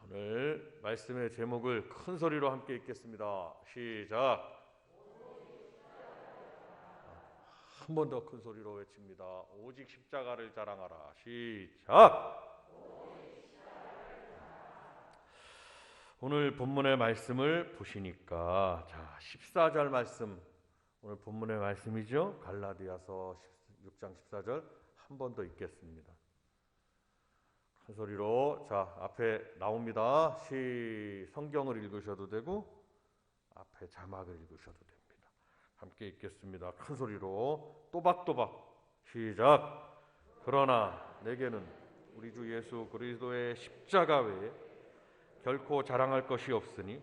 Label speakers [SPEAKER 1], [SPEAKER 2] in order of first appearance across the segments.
[SPEAKER 1] 오늘 말씀의 제목을 큰 소리로 함께 읽겠습니다. 시작. 한 번 더 큰 소리로 외칩니다. 오직 십자가를 자랑하라. 시작. 오늘 본문의 말씀을 보시니까 14절 말씀, 오늘 본문의 말씀이죠. 갈라디아서 6장 14절 한 번 더 읽겠습니다. 큰 소리로. 앞에 나옵니다. 성경을 읽으셔도 되고 앞에 자막을 읽으셔도 됩니다. 함께 읽겠습니다. 큰 소리로 또박또박. 시작. 그러나 내게는 우리 주 예수 그리스도의 십자가 외에 결코 자랑할 것이 없으니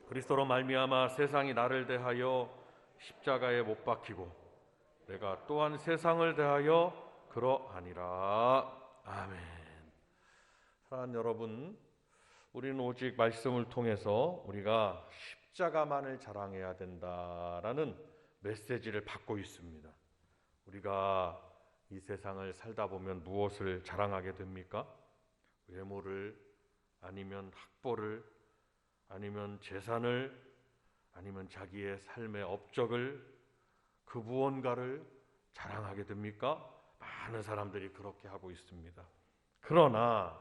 [SPEAKER 1] 그리스도로 말미암아 세상이 나를 대하여 십자가에 못 박히고 내가 또한 세상을 대하여 그러하니라. 아멘. 사랑하는 여러분, 우리는 오직 말씀을 통해서 우리가 십자가만을 자랑해야 된다라는 메시지를 받고 있습니다. 우리가 이 세상을 살다 보면 무엇을 자랑하게 됩니까? 외모를, 아니면 학벌을, 아니면 재산을, 아니면 자기의 삶의 업적을, 그 무언가를 자랑하게 됩니까? 많은 사람들이 그렇게 하고 있습니다. 그러나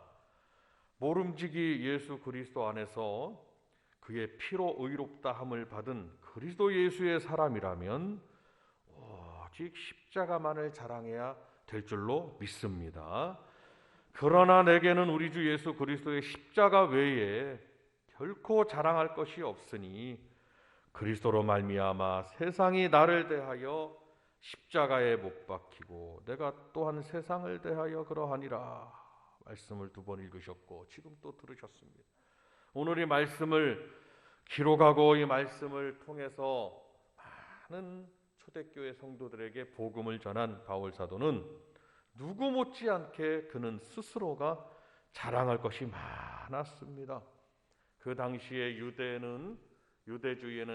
[SPEAKER 1] 모름지기 예수 그리스도 안에서 그의 피로 의롭다 함을 받은 그리스도 예수의 사람이라면 오직 십자가만을 자랑해야 될 줄로 믿습니다. 그러나 내게는 우리 주 예수 그리스도의 십자가 외에 결코 자랑할 것이 없으니 그리스도로 말미암아 세상이 나를 대하여 십자가에 못 박히고 내가 또한 세상을 대하여 그러하니라. 말씀을 두 번 읽으셨고 지금 또 들으셨습니다. 오늘 이 말씀을 기록하고 이 말씀을 통해서 많은 초대교회 성도들에게 복음을 전한 바울 사도는 누구 못지않게 그는 스스로가 자랑할 것이 많았습니다. 그 당시에 유대주의에는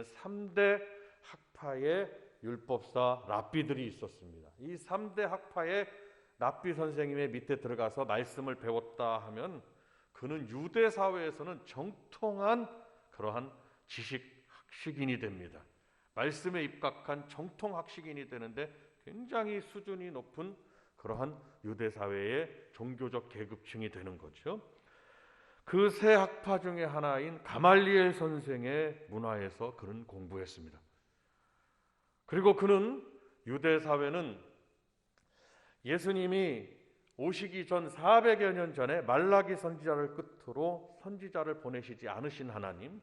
[SPEAKER 1] 3대 학파의 율법사 랍비들이 있었습니다. 이 3대 학파의 랍비 선생님의 밑에 들어가서 말씀을 배웠다 하면 그는 유대 사회에서는 정통한 그러한 지식 학식인이 됩니다. 말씀에 입각한 정통 학식인이 되는데 굉장히 수준이 높은 그러한 유대 사회의 종교적 계급층이 되는 거죠. 그 세 학파 중에 하나인 가말리엘 선생의 문화에서 그는 공부했습니다. 그리고 그는 유대 사회는 예수님이 오시기 전 400여 년 전에 말라기 선지자를 끝으로 선지자를 보내시지 않으신 하나님,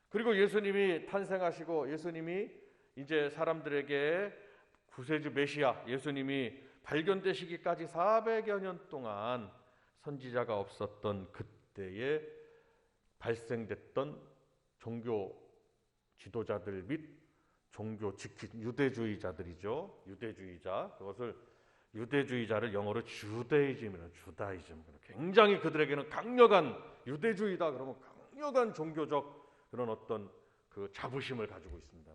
[SPEAKER 1] 그리고 예수님이 탄생하시고 예수님이 이제 사람들에게 구세주 메시아 예수님이 발견되시기까지 400여 년 동안 선지자가 없었던 그때에 발생됐던 종교 지도자들 및 종교 유대주의자들이죠. 그것을 유대주의자를 영어로 주다이즘. 굉장히 그들에게는 강력한 유대주의다 그러면 강력한 종교적 그런 어떤 그 자부심을 가지고 있습니다.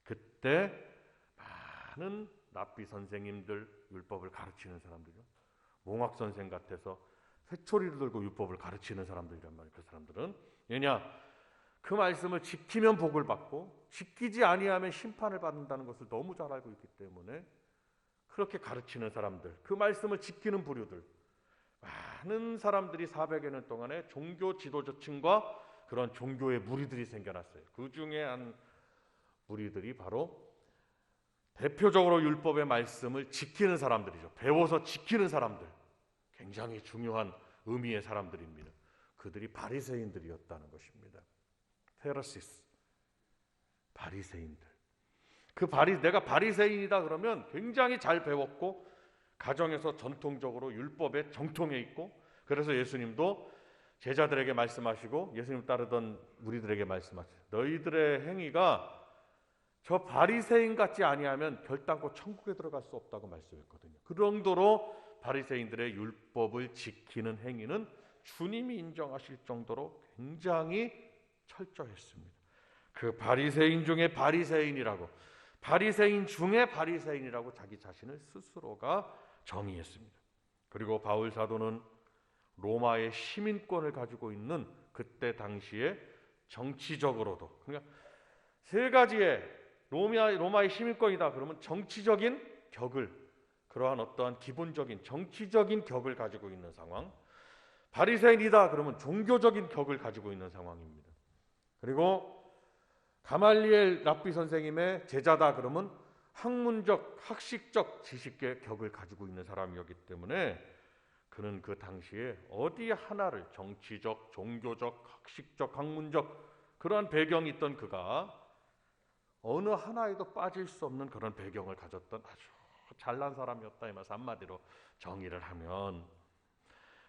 [SPEAKER 1] 그때 많은 랍비 선생님들, 율법을 가르치는 사람들이요. 몽학 선생 같아서 회초리를 들고 율법을 가르치는 사람들이란 말이에요. 그 사람들은 왜냐? 그 말씀을 지키면 복을 받고 지키지 아니하면 심판을 받는다는 것을 너무 잘 알고 있기 때문에 그렇게 가르치는 사람들, 그 말씀을 지키는 부류들, 많은 사람들이 400여 년 동안에 종교 지도자층과 그런 종교의 무리들이 생겨났어요. 그 중에 한 무리들이 바로 대표적으로 율법의 말씀을 지키는 사람들이죠. 배워서 지키는 사람들, 굉장히 중요한 의미의 사람들입니다. 그들이 바리새인들이었다는 것입니다. 페르시스, 바리새인들. 내가 바리새인이다 그러면 굉장히 잘 배웠고 가정에서 전통적으로 율법에 정통해 있고, 그래서 예수님도 제자들에게 말씀하시고 예수님 따르던 무리들에게 말씀하시죠. 너희들의 행위가 저 바리새인 같지 아니하면 결단코 천국에 들어갈 수 없다고 말씀했거든요. 그 정도로 바리새인들의 율법을 지키는 행위는 주님이 인정하실 정도로 굉장히 철저했습니다. 그 바리새인 중에 바리새인이라고, 바리새인 중에 바리새인이라고 자기 자신을 스스로가 정의했습니다. 그리고 바울 사도는 로마의 시민권을 가지고 있는 그때 당시에 정치적으로도, 그러니까 세 가지의 로마의 시민권이다 그러면 정치적인 격을, 그러한 어떠한 기본적인 정치적인 격을 가지고 있는 상황, 바리새인이다 그러면 종교적인 격을 가지고 있는 상황입니다. 그리고 가말리엘 랍비 선생님의 제자다 그러면 학문적, 학식적 지식의 격을 가지고 있는 사람이었기 때문에 그는 그 당시에 어디 하나를 정치적, 종교적, 학식적, 학문적 그러한 배경이 있던 그가 어느 하나에도 빠질 수 없는 그런 배경을 가졌던 아주 잘난 사람이었다 이 말씀, 한마디로 정의를 하면.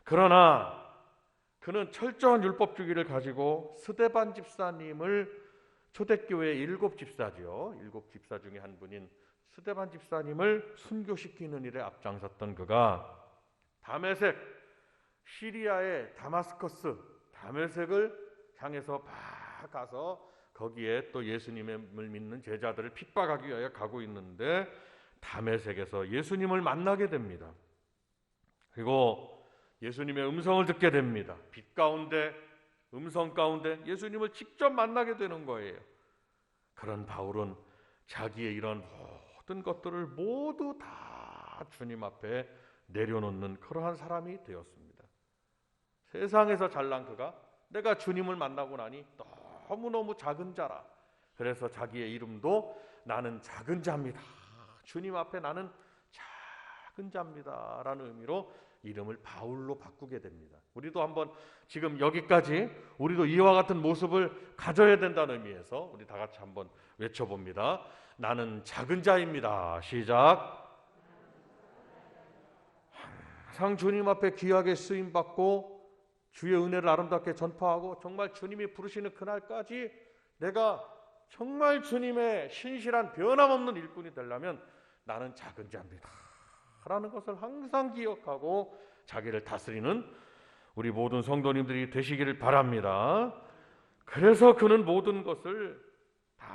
[SPEAKER 1] 그러나 그는 철저한 율법주의를 가지고 스데반 집사님을, 초대교회의 7 집사죠, 7 집사 중에 한 분인 스데반 집사님을 순교시키는 일에 앞장섰던 그가 다메섹, 시리아의 다마스커스, 다메섹을 향해서 막 가서 거기에 또 예수님을 믿는 제자들을 핍박하기 위하여 가고 있는데 다메섹에서 예수님을 만나게 됩니다. 그리고 예수님의 음성을 듣게 됩니다. 빛 가운데, 음성 가운데 예수님을 직접 만나게 되는 거예요. 그런 바울은 자기의 이런 모든 것들을 모두 다 주님 앞에 내려놓는 그러한 사람이 되었습니다. 세상에서 잘난 그가 내가 주님을 만나고 나니 너무너무 작은 자라. 그래서 자기의 이름도 나는 작은 자입니다, 주님 앞에 나는 작은 자입니다 라는 의미로 이름을 바울로 바꾸게 됩니다. 우리도 한번 지금 여기까지 우리도 이와 같은 모습을 가져야 된다는 의미에서 우리 다 같이 한번 외쳐봅니다. 나는 작은 자입니다. 시작. 항상 주님 앞에 귀하게 쓰임받고 주의 은혜를 아름답게 전파하고 정말 주님이 부르시는 그날까지 내가 정말 주님의 신실한 변함없는 일꾼이 되려면 나는 작은 자입니다 라는 것을 항상 기억하고 자기를 다스리는 우리 모든 성도님들이 되시기를 바랍니다. 그래서 그는 모든 것을 다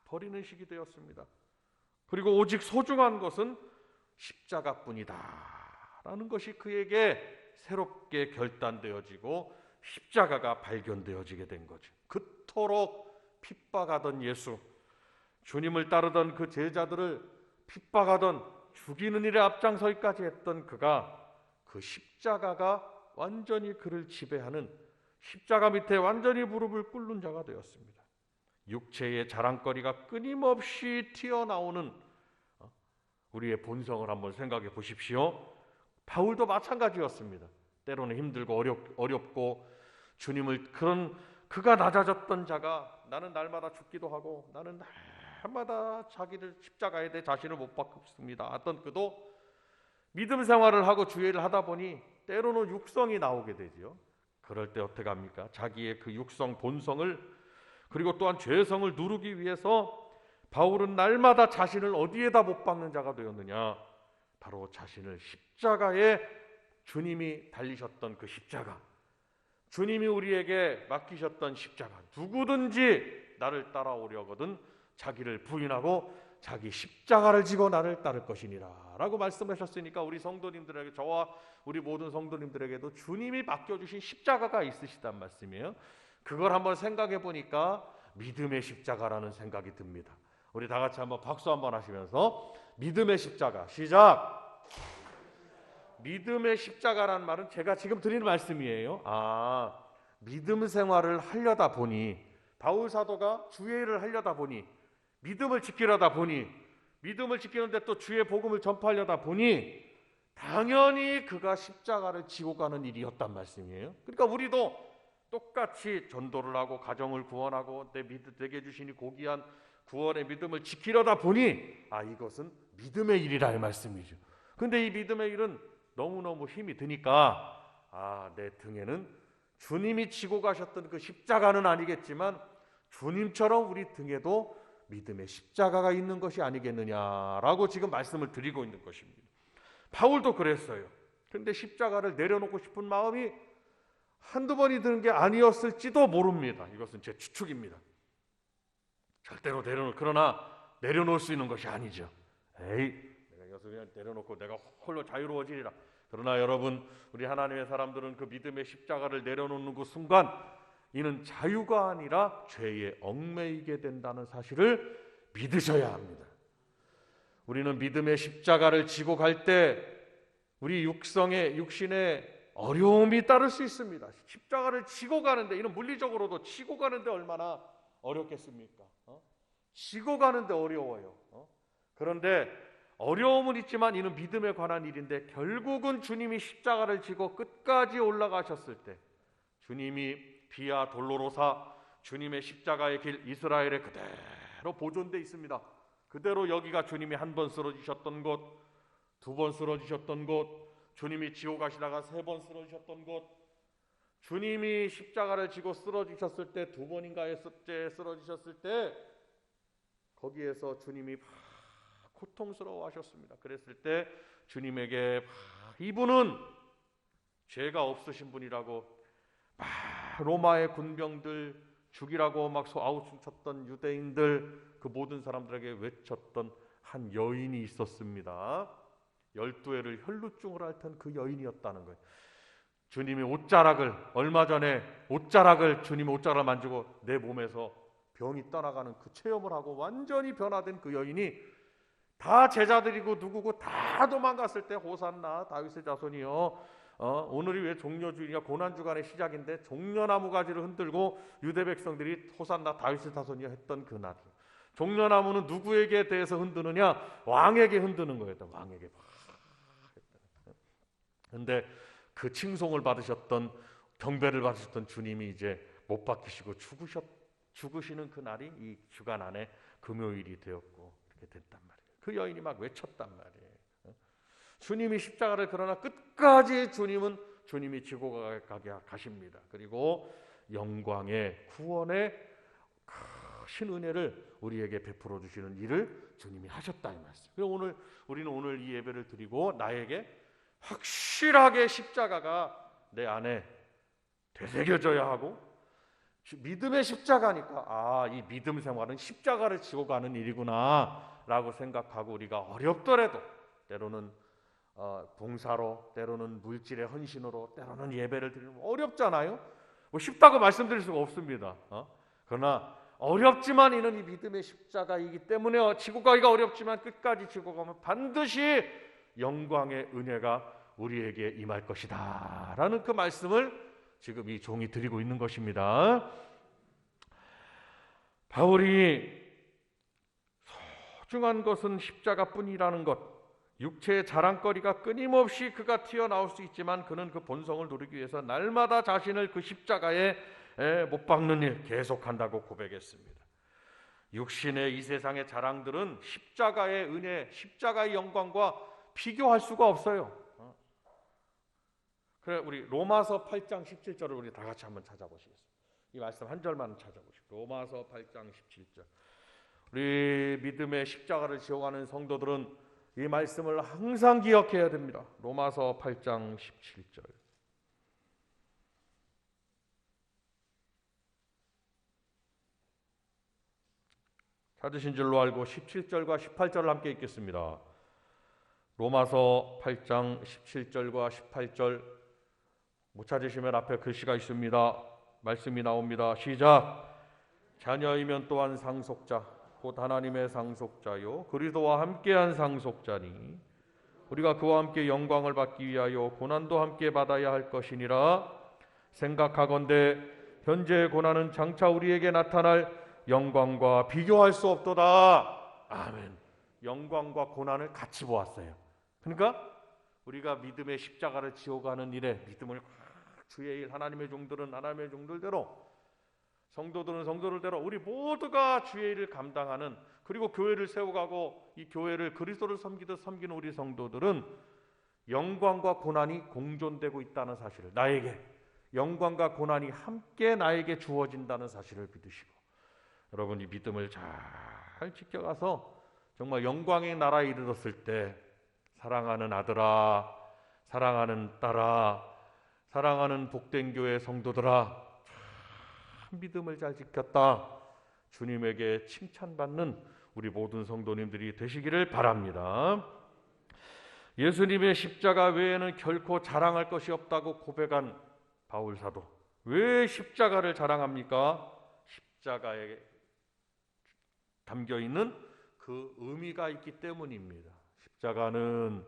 [SPEAKER 1] 버리는 시기 되었습니다. 그리고 오직 소중한 것은 십자가뿐이다 라는 것이 그에게 새롭게 결단되어지고 십자가가 발견되어지게 된 거죠. 그토록 핍박하던 예수, 주님을 따르던 그 제자들을 핍박하던 죽이는 일에 앞장서기까지 했던 그가 그 십자가가 완전히 그를 지배하는, 십자가 밑에 완전히 무릎을 꿇는 자가 되었습니다. 육체의 자랑거리가 끊임없이 튀어나오는 우리의 본성을 한번 생각해 보십시오. 바울도 마찬가지였습니다. 때로는 힘들고 어렵고 주님을, 그런 그가 낮아졌던 자가 나는 날마다 죽기도 하고 나는 날마다 자기를 십자가에 대해 자신을 못 박습니다 하던 그도 믿음 생활을 하고 주의를 하다 보니 때로는 육성이 나오게 되죠. 그럴 때 어떻게 합니까? 자기의 그 육성 본성을, 그리고 또한 죄성을 누르기 위해서 바울은 날마다 자신을 어디에다 못 박는 자가 되었느냐? 바로 자신을 십자가에, 주님이 달리셨던 그 십자가, 주님이 우리에게 맡기셨던 십자가, 누구든지 나를 따라오려거든 자기를 부인하고 자기 십자가를 지고 나를 따를 것이니라 라고 말씀하셨으니까 우리 성도님들에게, 저와 우리 모든 성도님들에게도 주님이 맡겨주신 십자가가 있으시단 말씀이에요. 그걸 한번 생각해 보니까 믿음의 십자가라는 생각이 듭니다. 우리 다 같이 한번 박수 한번 하시면서 믿음의 십자가, 시작. 믿음의 십자가라는 말은 제가 지금 드리는 말씀이에요. 믿음 생활을 하려다 보니, 바울 사도가 주의 일을 하려다 보니, 믿음을 지키려다 보니, 믿음을 지키는데 또 주의 복음을 전파하려다 보니 당연히 그가 십자가를 지고 가는 일이었단 말씀이에요. 그러니까 우리도 똑같이 전도를 하고 가정을 구원하고 내게 주시니 고귀한 구원의 믿음을 지키려다 보니 이것은 믿음의 일이라 이 말씀이죠. 근데 이 믿음의 일은 너무너무 힘이 드니까 내 등에는 주님이 지고 가셨던 그 십자가는 아니겠지만 주님처럼 우리 등에도 믿음의 십자가가 있는 것이 아니겠느냐라고 지금 말씀을 드리고 있는 것입니다. 바울도 그랬어요. 그런데 십자가를 내려놓고 싶은 마음이 한두 번이 드는 게 아니었을지도 모릅니다. 이것은 제 추측입니다. 절대로 그러나 내려놓을 수 있는 것이 아니죠. 내가 이것을 그냥 내려놓고 내가 홀로 자유로워지리라. 그러나 여러분, 우리 하나님의 사람들은 그 믿음의 십자가를 내려놓는 그 순간 이는 자유가 아니라 죄에 얽매이게 된다는 사실을 믿으셔야 합니다. 우리는 믿음의 십자가를 지고 갈 때 우리 육신의 어려움이 따를 수 있습니다. 십자가를 지고 가는데, 이는 물리적으로도 지고 가는데 얼마나 어렵겠습니까? 지고 가는데 어려워요. 그런데 어려움은 있지만 이는 믿음에 관한 일인데, 결국은 주님이 십자가를 지고 끝까지 올라가셨을 때 주님이 비아 돌로로사, 주님의 십자가의 길 이스라엘에 그대로 보존되어 있습니다. 그대로 여기가 주님이 한 번 쓰러지셨던 곳, 두 번 쓰러지셨던 곳, 주님이 지옥 가시다가 세 번 쓰러지셨던 곳, 주님이 십자가를 지고 쓰러지셨을 때 두 번인가 쓰러지셨을 때 거기에서 주님이 고통스러워하셨습니다. 그랬을 때 주님에게 이분은 죄가 없으신 분이라고 로마의 군병들 죽이라고 막 아우성쳤던 유대인들, 그 모든 사람들에게 외쳤던 한 여인이 있었습니다. 12해를 혈루증을 앓던 그 여인이었다는 거예요. 주님이 옷자락을, 얼마 전에 주님의 옷자락을 만지고 내 몸에서 병이 떠나가는 그 체험을 하고 완전히 변화된 그 여인이 다 제자들이고 누구고 다 도망갔을 때 호산나 다윗의 자손이여, 오늘이 왜 종려주일이냐, 고난주간의 시작인데 종려나무 가지를 흔들고 유대 백성들이 호산나 다윗의 자손이여 했던 그날이에요. 종려나무는 누구에게 대해서 흔드느냐? 왕에게 흔드는 거예요. 왕에게. 그런데 그 칭송을 받으셨던, 경배를 받으셨던 주님이 이제 못 박히시고 죽으시는 그 날이 이 주간 안에 금요일이 되었고 이렇게 됐단 말이에요. 그 여인이 막 외쳤단 말이에요. 주님이 십자가를, 그러나 끝까지 주님이 지고 가게 가십니다. 그리고 영광의 구원의 큰 은혜를 우리에게 베풀어 주시는 일을 주님이 하셨다 이 말씀. 그래서 우리는 오늘 이 예배를 드리고 나에게 확실하게 십자가가 내 안에 되새겨져야 하고, 믿음의 십자가니까 이 믿음 생활은 십자가를 지고 가는 일이구나 라고 생각하고, 우리가 어렵더라도 때로는 봉사로, 때로는 물질의 헌신으로, 때로는 예배를 드리면 어렵잖아요. 뭐 쉽다고 말씀드릴 수가 없습니다. 그러나 어렵지만 이는 이 믿음의 십자가이기 때문에 지고 가기가 어렵지만 끝까지 지고 가면 반드시 영광의 은혜가 우리에게 임할 것이다 라는 그 말씀을 지금 이 종이 드리고 있는 것입니다. 바울이 소중한 것은 십자가뿐이라는 것, 육체의 자랑거리가 끊임없이 그가 튀어나올 수 있지만 그는 그 본성을 누리기 위해서 날마다 자신을 그 십자가에 못 박는 일 계속한다고 고백했습니다. 육신의 이 세상의 자랑들은 십자가의 은혜, 십자가의 영광과 비교할 수가 없어요. 그래, 우리 로마서 8장 17절을 우리 다 같이 한번 찾아보시겠습니다. 이 말씀 한 절만 찾아보십시오. 로마서 8장 17절. 우리 믿음의 십자가를 지어가는 성도들은 이 말씀을 항상 기억해야 됩니다. 로마서 8장 17절. 찾으신 줄로 알고 17절과 18절을 함께 읽겠습니다. 로마서 8장 17절과 18절. 못 찾으시면 앞에 글씨가 있습니다. 말씀이 나옵니다. 시작. 자녀이면 또한 상속자, 곧 하나님의 상속자요 그리스도와 함께한 상속자니 우리가 그와 함께 영광을 받기 위하여 고난도 함께 받아야 할 것이니라. 생각하건대 현재의 고난은 장차 우리에게 나타날 영광과 비교할 수 없도다. 아멘. 영광과 고난을 같이 보았어요. 그러니까 우리가 믿음의 십자가를 지어가는 일에 믿음을 주의 일, 하나님의 종들은 하나님의 종들대로, 성도들은 성도들대로, 우리 모두가 주의 일을 감당하는, 그리고 교회를 세워가고 이 교회를 그리스도를 섬기듯 섬기는 우리 성도들은 영광과 고난이 공존되고 있다는 사실을, 나에게 영광과 고난이 함께 나에게 주어진다는 사실을 믿으시고, 여러분 이 믿음을 잘 지켜가서 정말 영광의 나라에 이르렀을 때 사랑하는 아들아, 사랑하는 딸아, 사랑하는 복된 교회 성도들아, 참 믿음을 잘 지켰다, 주님에게 칭찬받는 우리 모든 성도님들이 되시기를 바랍니다. 예수님의 십자가 외에는 결코 자랑할 것이 없다고 고백한 바울 사도. 왜 십자가를 자랑합니까? 십자가에 담겨 있는 그 의미가 있기 때문입니다. 십자가는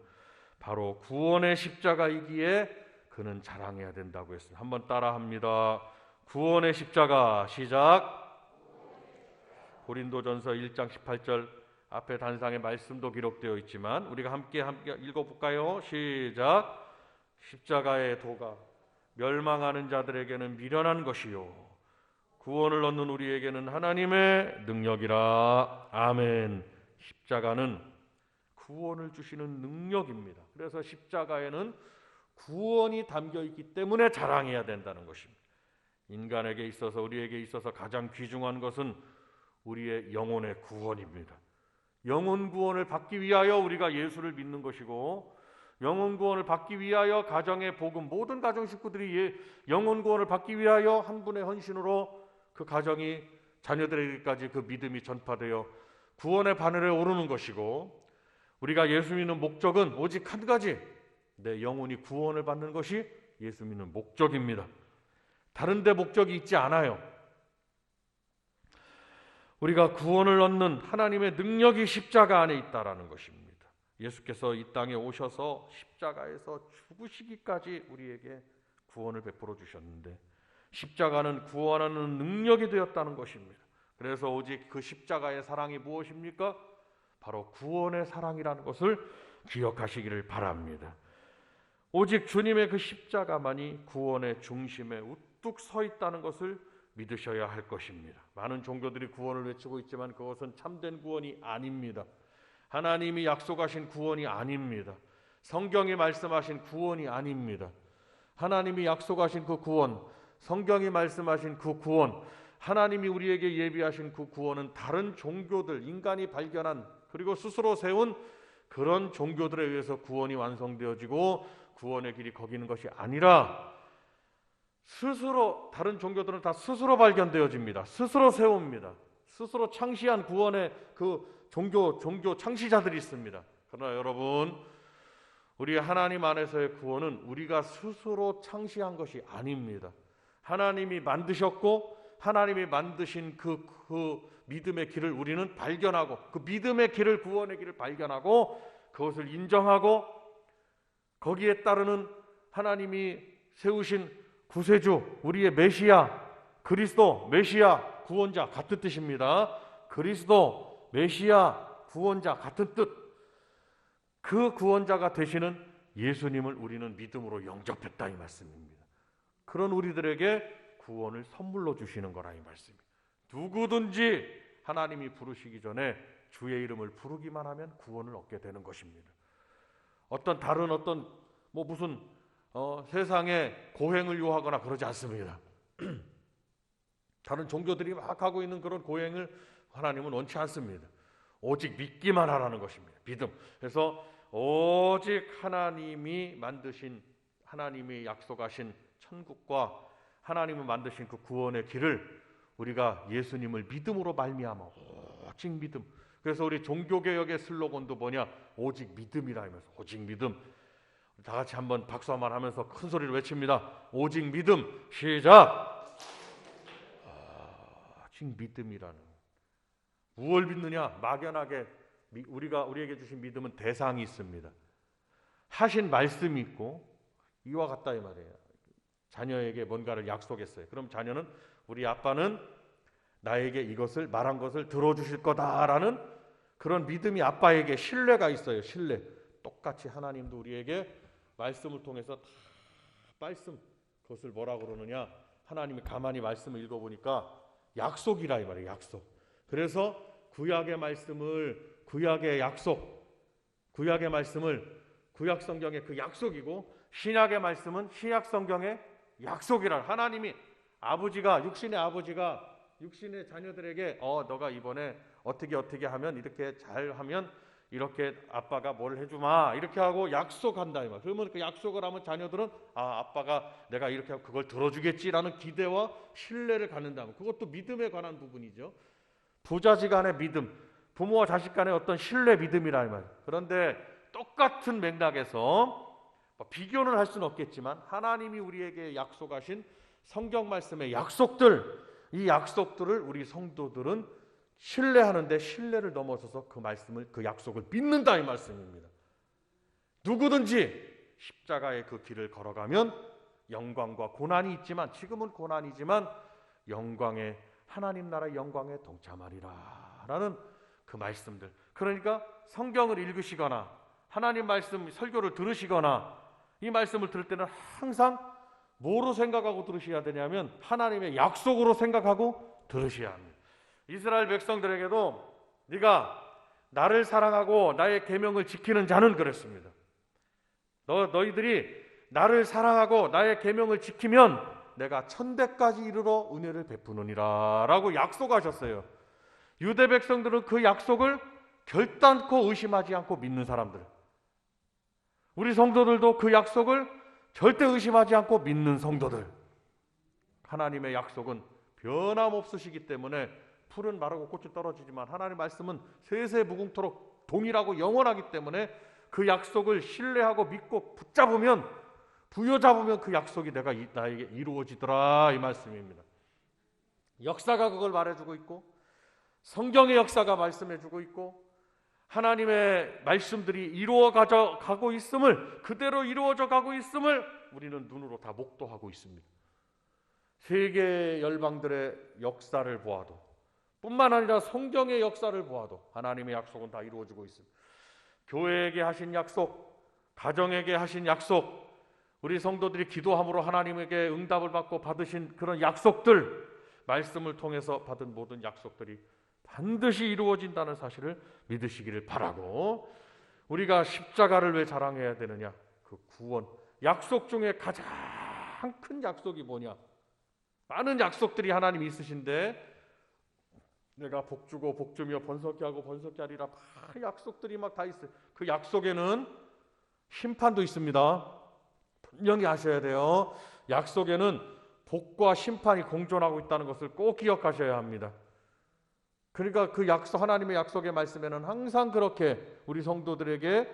[SPEAKER 1] 바로 구원의 십자가이기에 그는 자랑해야 된다고 했습니다. 한번 따라합니다. 구원의 십자가. 시작. 고린도전서 1장 18절 앞에 단상의 말씀도 기록되어 있지만 우리가 함께 읽어볼까요? 시작. 십자가의 도가 멸망하는 자들에게는 미련한 것이요 구원을 얻는 우리에게는 하나님의 능력이라. 아멘. 십자가는 구원을 주시는 능력입니다. 그래서 십자가에는 구원이 담겨 있기 때문에 자랑해야 된다는 것입니다. 인간에게 있어서, 우리에게 있어서 가장 귀중한 것은 우리의 영혼의 구원입니다. 영혼 구원을 받기 위하여 우리가 예수를 믿는 것이고, 영혼 구원을 받기 위하여 가정의 복음, 모든 가정 식구들이 영혼 구원을 받기 위하여 한 분의 헌신으로 그 가정이, 자녀들에게까지 그 믿음이 전파되어 구원의 바늘에 오르는 것이고, 우리가 예수 믿는 목적은 오직 한 가지, 내 영혼이 구원을 받는 것이 예수 믿는 목적입니다. 다른 데 목적이 있지 않아요. 우리가 구원을 얻는 하나님의 능력이 십자가 안에 있다라는 것입니다. 예수께서 이 땅에 오셔서 십자가에서 죽으시기까지 우리에게 구원을 베풀어 주셨는데, 십자가는 구원하는 능력이 되었다는 것입니다. 그래서 오직 그 십자가의 사랑이 무엇입니까? 바로 구원의 사랑이라는 것을 기억하시기를 바랍니다. 오직 주님의 그 십자가만이 구원의 중심에 우뚝 서 있다는 것을 믿으셔야 할 것입니다. 많은 종교들이 구원을 외치고 있지만 그것은 참된 구원이 아닙니다. 하나님이 약속하신 구원이 아닙니다. 성경이 말씀하신 구원이 아닙니다. 하나님이 약속하신 그 구원, 성경이 말씀하신 그 구원, 하나님이 우리에게 예비하신 그 구원은 다른 종교들, 인간이 발견한 그리고 스스로 세운 그런 종교들에 의해서 구원이 완성되어지고 구원의 길이 거기는 것이 아니라, 스스로, 다른 종교들은 다 스스로 발견되어집니다. 스스로 세웁니다. 스스로 창시한 구원의 그 종교 창시자들이 있습니다. 그러나 여러분, 우리 하나님 안에서의 구원은 우리가 스스로 창시한 것이 아닙니다. 하나님이 만드셨고 하나님이 만드신 그 믿음의 길을 우리는 발견하고, 그 믿음의 길을, 구원의 길을 발견하고 그것을 인정하고 거기에 따르는 하나님이 세우신 구세주, 우리의 메시아, 그리스도, 메시아, 구원자 같은 뜻입니다. 그리스도, 메시아, 구원자 같은 뜻. 그 구원자가 되시는 예수님을 우리는 믿음으로 영접했다 이 말씀입니다. 그런 우리들에게 구원을 선물로 주시는 거라 이 말씀입니다. 누구든지 하나님이 부르시기 전에 주의 이름을 부르기만 하면 구원을 얻게 되는 것입니다. 어떤 다른 무슨 세상에 고행을 요하거나 그러지 않습니다. 다른 종교들이 막 하고 있는 그런 고행을 하나님은 원치 않습니다. 오직 믿기만 하라는 것입니다. 믿음. 그래서 오직 하나님이 만드신, 하나님이 약속하신 천국과 하나님이 만드신 그 구원의 길을 우리가 예수님을 믿음으로 말미암아, 오직 믿음. 그래서 우리 종교개혁의 슬로건도 뭐냐? 오직 믿음이라 하면서, 오직 믿음. 다 같이 한번 박수 한번 하면서 큰 소리로 외칩니다. 오직 믿음. 시작. 오직 믿음이라는, 무엇을 믿느냐? 막연하게 우리에게 주신 믿음은 대상이 있습니다. 하신 말씀이 있고, 이와 같다 이 말이에요. 자녀에게 뭔가를 약속했어요. 그럼 자녀는, 우리 아빠는 나에게 이것을, 말한 것을 들어주실 거다라는 그런 믿음이 아빠에게 신뢰가 있어요. 신뢰. 똑같이 하나님도 우리에게 말씀을 통해서 다 말씀, 그것을 뭐라고 그러느냐? 하나님이 가만히 말씀을 읽어보니까 약속이라 이 말이에요. 약속. 그래서 구약의 말씀을, 구약의 약속, 구약의 말씀을 구약 성경의 그 약속이고, 신약의 말씀은 신약 성경의 약속이라. 하나님이, 아버지가, 육신의 아버지가 육신의 자녀들에게 너가 이번에 어떻게 하면, 이렇게 잘 하면 이렇게 아빠가 뭘 해주마, 이렇게 하고 약속한다 이 말. 그러면 그 약속을 하면 자녀들은 아빠가 내가 이렇게 하면 그걸 들어주겠지라는 기대와 신뢰를 갖는다면, 그것도 믿음에 관한 부분이죠. 부자지간의 믿음, 부모와 자식 간의 어떤 신뢰 믿음이라 이 말. 그런데 똑같은 맥락에서 비교는 할 수는 없겠지만 하나님이 우리에게 약속하신 성경 말씀의 약속들, 이 약속들을 우리 성도들은 신뢰하는데 신뢰를 넘어서서 그 말씀을, 그 약속을 믿는다 이 말씀입니다. 누구든지 십자가의 그 길을 걸어가면 영광과 고난이 있지만, 지금은 고난이지만 영광의, 하나님 나라의 영광에 동참하리라 라는 그 말씀들. 그러니까 성경을 읽으시거나 하나님 말씀 설교를 들으시거나 이 말씀을 들을 때는 항상 뭐로 생각하고 들으셔야 되냐면 하나님의 약속으로 생각하고 들으셔야 합니다. 이스라엘 백성들에게도 네가 나를 사랑하고 나의 계명을 지키는 자는 그랬습니다. 너희들이 나를 사랑하고 나의 계명을 지키면 내가 천대까지 이르러 은혜를 베푸느니라 라고 약속하셨어요. 유대 백성들은 그 약속을 결단코 의심하지 않고 믿는 사람들, 우리 성도들도 그 약속을 절대 의심하지 않고 믿는 성도들. 하나님의 약속은 변함없으시기 때문에 풀은 마르고 꽃이 떨어지지만 하나님의 말씀은 세세 무궁토록 동일하고 영원하기 때문에 그 약속을 신뢰하고 믿고 붙잡으면, 부여잡으면 그 약속이 나에게 이루어지더라 이 말씀입니다. 역사가 그걸 말해주고 있고 성경의 역사가 말씀해주고 있고 하나님의 말씀들이 이루어져 가고 있음을, 그대로 이루어져 가고 있음을 우리는 눈으로 다 목도하고 있습니다. 세계 열방들의 역사를 보아도, 뿐만 아니라 성경의 역사를 보아도 하나님의 약속은 다 이루어지고 있습니다. 교회에게 하신 약속, 가정에게 하신 약속, 우리 성도들이 기도함으로 하나님에게 응답을 받고 받으신 그런 약속들, 말씀을 통해서 받은 모든 약속들이 반드시 이루어진다는 사실을 믿으시기를 바라고, 우리가 십자가를 왜 자랑해야 되느냐? 그 구원, 약속 중에 가장 큰 약속이 뭐냐? 많은 약속들이 하나님이 있으신데 내가 복주고 복주며 번성케 하고 번성케 하리라, 막 약속들이 막 다 있어요. 그 약속에는 심판도 있습니다. 분명히 아셔야 돼요. 약속에는 복과 심판이 공존하고 있다는 것을 꼭 기억하셔야 합니다. 그러니까 그 약속, 하나님의 약속의 말씀에는 항상 그렇게 우리 성도들에게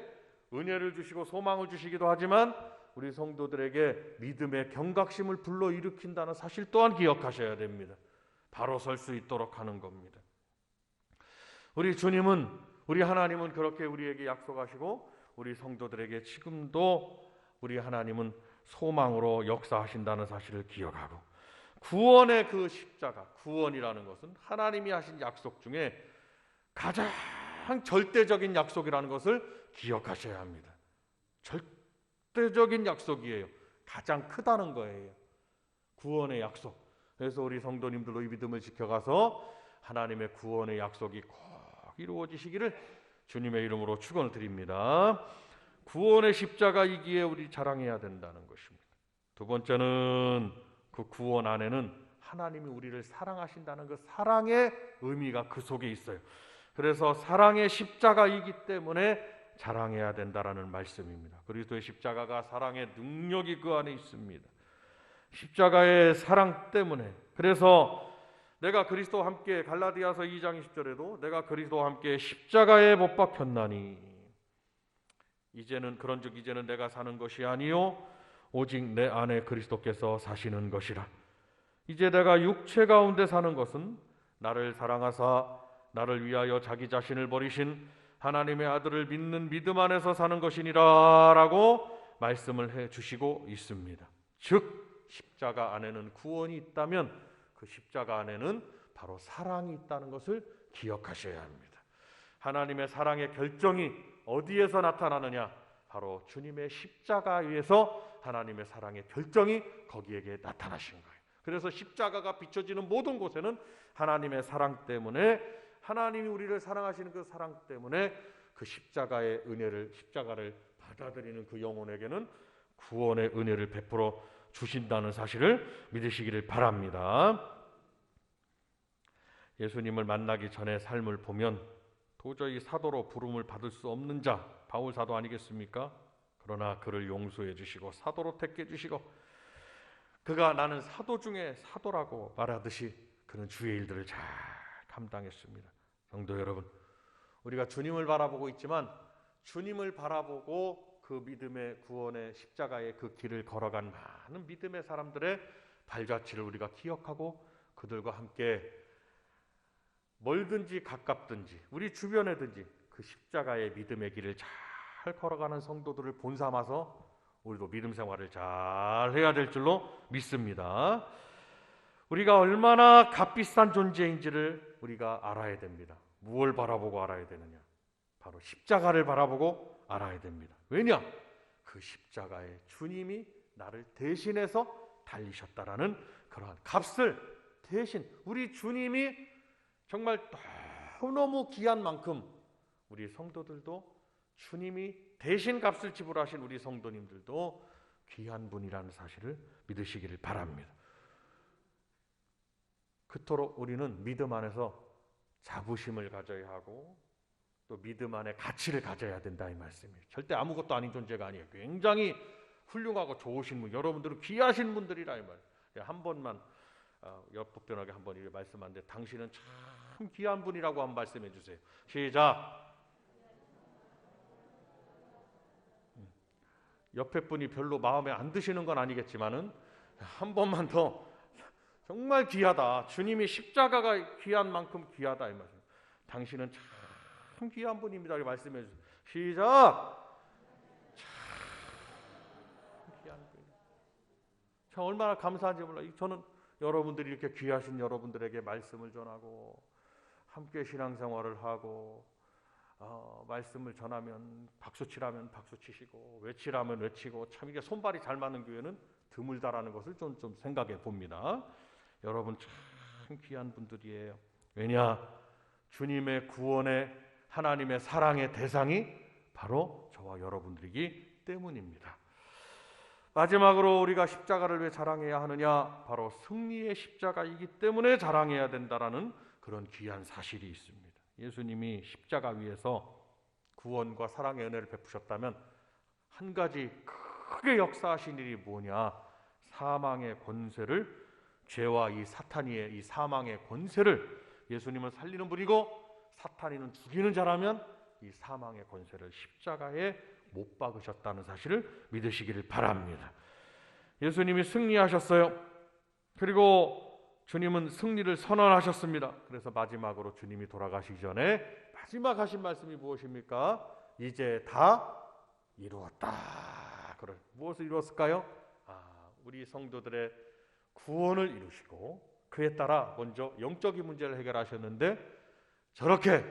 [SPEAKER 1] 은혜를 주시고 소망을 주시기도 하지만 우리 성도들에게 믿음의 경각심을 불러일으킨다는 사실 또한 기억하셔야 됩니다. 바로 설 수 있도록 하는 겁니다. 우리 주님은, 우리 하나님은 그렇게 우리에게 약속하시고 우리 성도들에게 지금도 우리 하나님은 소망으로 역사하신다는 사실을 기억하고, 구원의 그 십자가, 구원이라는 것은 하나님이 하신 약속 중에 가장 절대적인 약속이라는 것을 기억하셔야 합니다. 절대적인 약속이에요. 가장 크다는 거예요. 구원의 약속. 그래서 우리 성도님들도 이 믿음을 지켜가서 하나님의 구원의 약속이 꼭 이루어지시기를 주님의 이름으로 축원을 드립니다. 구원의 십자가이기에 우리 자랑해야 된다는 것입니다. 두 번째는 그 구원 안에는 하나님이 우리를 사랑하신다는 그 사랑의 의미가 그 속에 있어요. 그래서 사랑의 십자가이기 때문에 자랑해야 된다라는 말씀입니다. 그리스도의 십자가가 사랑의 능력이 그 안에 있습니다. 십자가의 사랑 때문에, 그래서 내가 그리스도와 함께, 갈라디아서 2장 20절에도 내가 그리스도와 함께 십자가에 못 박혔나니 이제는 그런즉 이제는 내가 사는 것이 아니요 오직 내 안에 그리스도께서 사시는 것이라. 이제 내가 육체 가운데 사는 것은 나를 사랑하사 나를 위하여 자기 자신을 버리신 하나님의 아들을 믿는 믿음 안에서 사는 것이니라 라고 말씀을 해주시고 있습니다. 즉 십자가 안에는 구원이 있다면 그 십자가 안에는 바로 사랑이 있다는 것을 기억하셔야 합니다. 하나님의 사랑의 결정이 어디에서 나타나느냐? 바로 주님의 십자가에서 하나님의 사랑의 결정이 거기에게 나타나신 거예요. 그래서 십자가가 비춰지는 모든 곳에는 하나님의 사랑 때문에, 하나님이 우리를 사랑하시는 그 사랑 때문에 그 십자가의 은혜를, 십자가를 받아들이는 그 영혼에게는 구원의 은혜를 베풀어 주신다는 사실을 믿으시기를 바랍니다. 예수님을 만나기 전에 삶을 보면 도저히 사도로 부름을 받을 수 없는 자, 바울 사도 아니겠습니까? 그러나 그를 용서해 주시고 사도로 택해 주시고, 그가 나는 사도 중에 사도라고 말하듯이 그는 주의 일들을 잘 감당했습니다. 성도 여러분, 우리가 주님을 바라보고 있지만 주님을 바라보고 그 믿음의 구원의 십자가의 그 길을 걸어간 많은 믿음의 사람들의 발자취를 우리가 기억하고 그들과 함께 멀든지 가깝든지 우리 주변에든지 그 십자가의 믿음의 길을 잘 걸어가는 성도들을 본삼아서 우리도 믿음 생활을 잘 해야 될 줄로 믿습니다. 우리가 얼마나 값비싼 존재인지를 우리가 알아야 됩니다. 무엇을 바라보고 알아야 되느냐? 바로 십자가를 바라보고 알아야 됩니다. 왜냐? 그 십자가에 주님이 나를 대신해서 달리셨다라는 그러한 값을 대신 우리 주님이 정말 너무 귀한 만큼 우리 성도들도 주님이 대신 값을 지불하신 우리 성도님들도 귀한 분이라는 사실을 믿으시기를 바랍니다. 그토록 우리는 믿음 안에서 자부심을 가져야 하고 또 믿음 안에 가치를 가져야 된다 이 말씀이에요. 절대 아무것도 아닌 존재가 아니에요. 굉장히 훌륭하고 좋으신 분, 여러분들은 귀하신 분들이라 이 말이에요. 한 번만 옆변하게 한번 이렇게 말씀하는데 당신은 참 귀한 분이라고 한번 말씀해 주세요. 시작. 옆에 분이 별로 마음에 안 드시는 건 아니겠지만은 한 번만 더 정말 귀하다. 주님이 십자가가 귀한 만큼 귀하다 이 말씀. 당신은 참 귀한 분입니다. 이렇게 말씀해 주세요. 시작. 참 귀한 분. 참 얼마나 감사한지 몰라. 저는 여러분들이 이렇게 귀하신 여러분들에게 말씀을 전하고 함께 신앙생활을 하고 말씀을 전하면 박수치라면 박수치시고 외치라면 외치고 참 이게 손발이 잘 맞는 교회는 드물다라는 것을 좀 생각해 봅니다. 여러분 참 귀한 분들이에요. 왜냐? 주님의 구원의 하나님의 사랑의 대상이 바로 저와 여러분들이기 때문입니다. 마지막으로 우리가 십자가를 왜 자랑해야 하느냐? 바로 승리의 십자가이기 때문에 자랑해야 된다라는 그런 귀한 사실이 있습니다. 예수님이 십자가 위에서 구원과 사랑의 은혜를 베푸셨다면 한 가지 크게 역사하신 일이 뭐냐? 사망의 권세를, 죄와 이 사탄이의 이 사망의 권세를, 예수님은 살리는 분이고 사탄이는 죽이는 자라면 이 사망의 권세를 십자가에 못 박으셨다는 사실을 믿으시기를 바랍니다. 예수님이 승리하셨어요. 그리고 주님은 승리를 선언하셨습니다. 그래서 마지막으로 주님이 돌아가시기 전에 마지막 하신 말씀이 무엇입니까? 이제 다 이루었다. 그래, 무엇을 이루었을까요? 우리 성도들의 구원을 이루시고 그에 따라 먼저 영적인 문제를 해결하셨는데 저렇게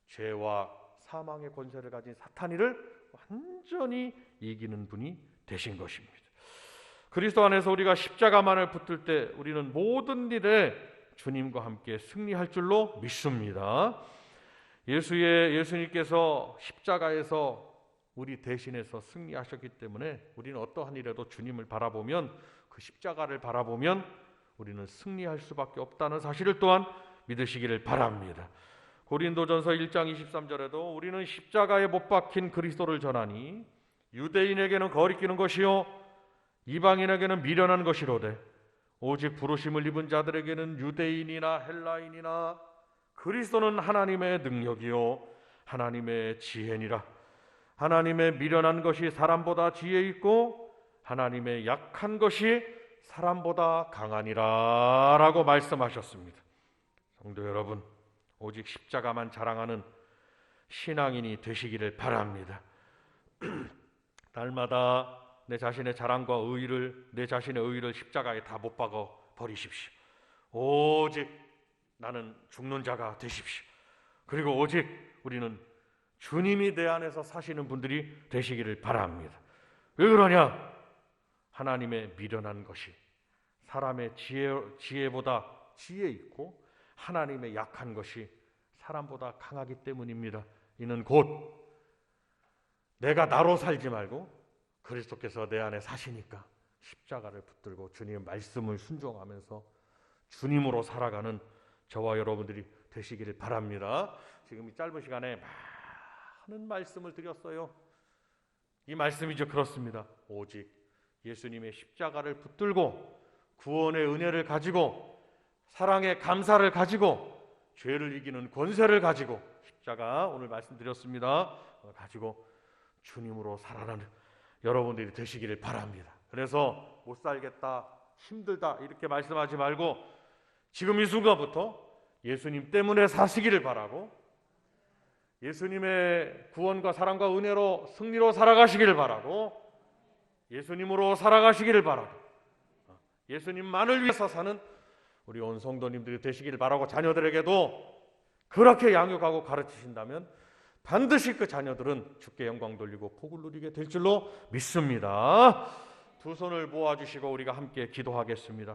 [SPEAKER 1] 죄와 사망의 권세를 가진 사탄이를 완전히 이기는 분이 되신 것입니다. 그리스도 안에서 우리가 십자가만을 붙들 때 우리는 모든 일에 주님과 함께 승리할 줄로 믿습니다. 예수님께서 십자가에서 우리 대신해서 승리하셨기 때문에 우리는 어떠한 일에도 주님을 바라보면, 그 십자가를 바라보면 우리는 승리할 수밖에 없다는 사실을 또한 믿으시기를 바랍니다. 고린도전서 1장 23절에도 우리는 십자가에 못 박힌 그리스도를 전하니 유대인에게는 거리끼는 것이요 이방인에게는 미련한 것이로되 오직 부르심을 입은 자들에게는 유대인이나 헬라인이나 그리스도는 하나님의 능력이요 하나님의 지혜니라. 하나님의 미련한 것이 사람보다 지혜 있고 하나님의 약한 것이 사람보다 강하니라 라고 말씀하셨습니다. 성도 여러분, 오직 십자가만 자랑하는 신앙인이 되시기를 바랍니다. 날마다 내 자신의 자랑과 의의를, 내 자신의 의의를 십자가에 다 못 박아 버리십시오. 오직 나는 죽는 자가 되십시오. 그리고 오직 우리는 주님이 내 안에서 사시는 분들이 되시기를 바랍니다. 왜 그러냐? 하나님의 미련한 것이 사람의 지혜보다 지혜 있고 하나님의 약한 것이 사람보다 강하기 때문입니다. 이는 곧 내가 나로 살지 말고 그리스도께서 내 안에 사시니까 십자가를 붙들고 주님의 말씀을 순종하면서 주님으로 살아가는 저와 여러분들이 되시기를 바랍니다. 지금 이 짧은 시간에 많은 말씀을 드렸어요. 이 말씀이 이제 그렇습니다. 오직 예수님의 십자가를 붙들고 구원의 은혜를 가지고 사랑의 감사를 가지고 죄를 이기는 권세를 가지고 십자가 오늘 말씀드렸습니다. 가지고 주님으로 살아가는 여러분들이 되시기를 바랍니다. 그래서 못 살겠다, 힘들다 이렇게 말씀하지 말고 지금 이 순간부터 예수님 때문에 사시기를 바라고 예수님의 구원과 사랑과 은혜로 승리로 살아가시기를 바라고 예수님으로 살아가시기를 바라고 예수님만을 위해서 사는 우리 온 성도님들이 되시기를 바라고 자녀들에게도 그렇게 양육하고 가르치신다면 반드시 그 자녀들은 주께 영광 돌리고 복을 누리게 될 줄로 믿습니다. 두 손을 모아주시고 우리가 함께 기도하겠습니다.